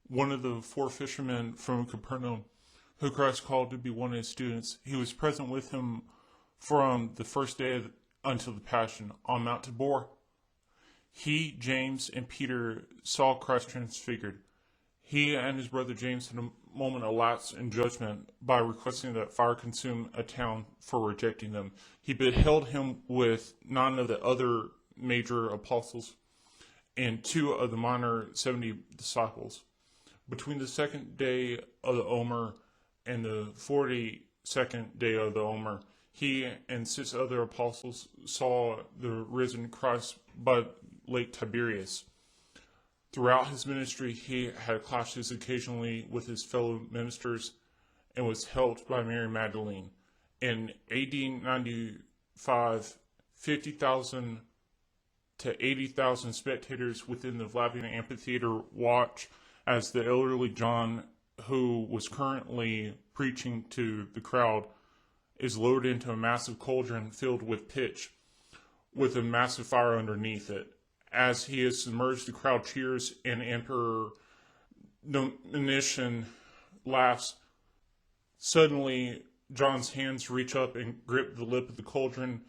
one of the four fishermen from Capernaum, who Christ called to be one of his students. He was present with him from the first day until the Passion on Mount Tabor. He, James, and Peter saw Christ transfigured. He and his brother James had a moment of lapse in judgment by requesting that fire consume a town for rejecting them. He beheld him with 9 of the other major apostles and 2 of the minor 70 disciples. Between the second day of the Omer and the 42nd day of the Omer, he and 6 other apostles saw the risen Christ by Lake Tiberias. Throughout his ministry, he had clashes occasionally with his fellow ministers and was helped by Mary Magdalene. In AD 95, 50,000 to 80,000 spectators within the Flavian Amphitheater watch as the elderly John, who was currently preaching to the crowd, is lowered into a massive cauldron filled with pitch with a massive fire underneath it. As he is submerged, the crowd cheers and Emperor Domitian laughs. Suddenly, John's hands reach up and grip the lip of the cauldron.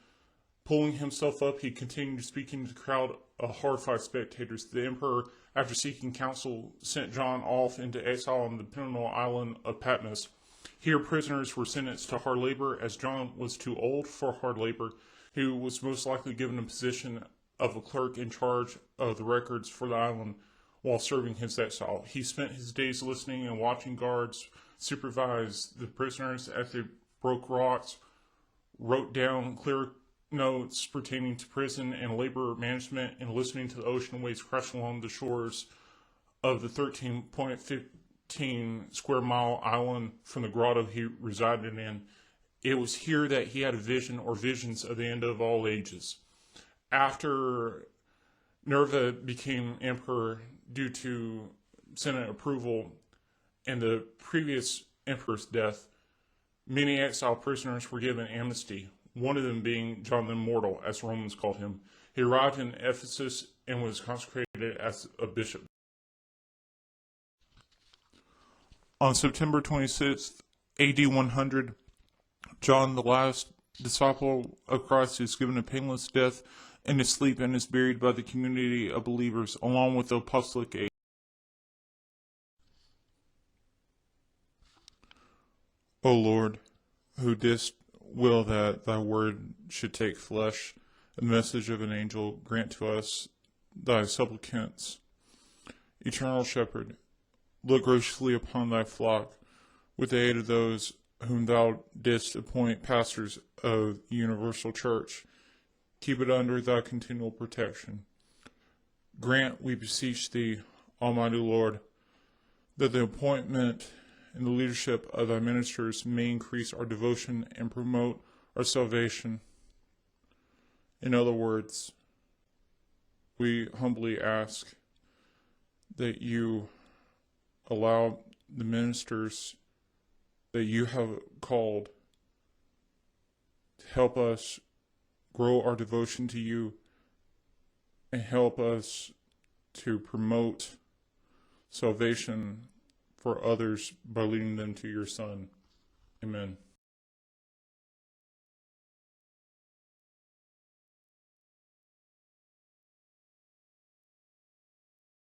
Pulling himself up, he continued speaking to the crowd of horrified spectators. The emperor, after seeking counsel, sent John off into exile on the penal island of Patmos. Here, prisoners were sentenced to hard labor. As John was too old for hard labor, he was most likely given a position of a clerk in charge of the records for the island while serving his exile. He spent his days listening and watching guards supervise the prisoners as they broke rocks, wrote down clear notes pertaining to prison and labor management, and listening to the ocean waves crash along the shores of the 13.15 square mile island from the grotto he resided in. It was here that he had a vision or visions of the end of all ages. After Nerva became emperor due to Senate approval and the previous emperor's death, many exile prisoners were given amnesty, one of them being John the Immortal, as Romans called him. He arrived in Ephesus and was consecrated as a bishop. On September 26th, AD 100, John, the last disciple of Christ, is given a painless death and is asleep and is buried by the community of believers along with the apostolic age. O Lord, who didst will that thy word should take flesh, a message of an angel, grant to us, thy supplicants. Eternal Shepherd, look graciously upon thy flock with the aid of those whom thou didst appoint pastors of the universal church. Keep it under thy continual protection. Grant, we beseech thee, Almighty Lord, that the appointment and the leadership of thy ministers may increase our devotion and promote our salvation. In other words, we humbly ask that you allow the ministers that you have called to help us grow our devotion to you and help us to promote salvation for others by leading them to your Son. Amen.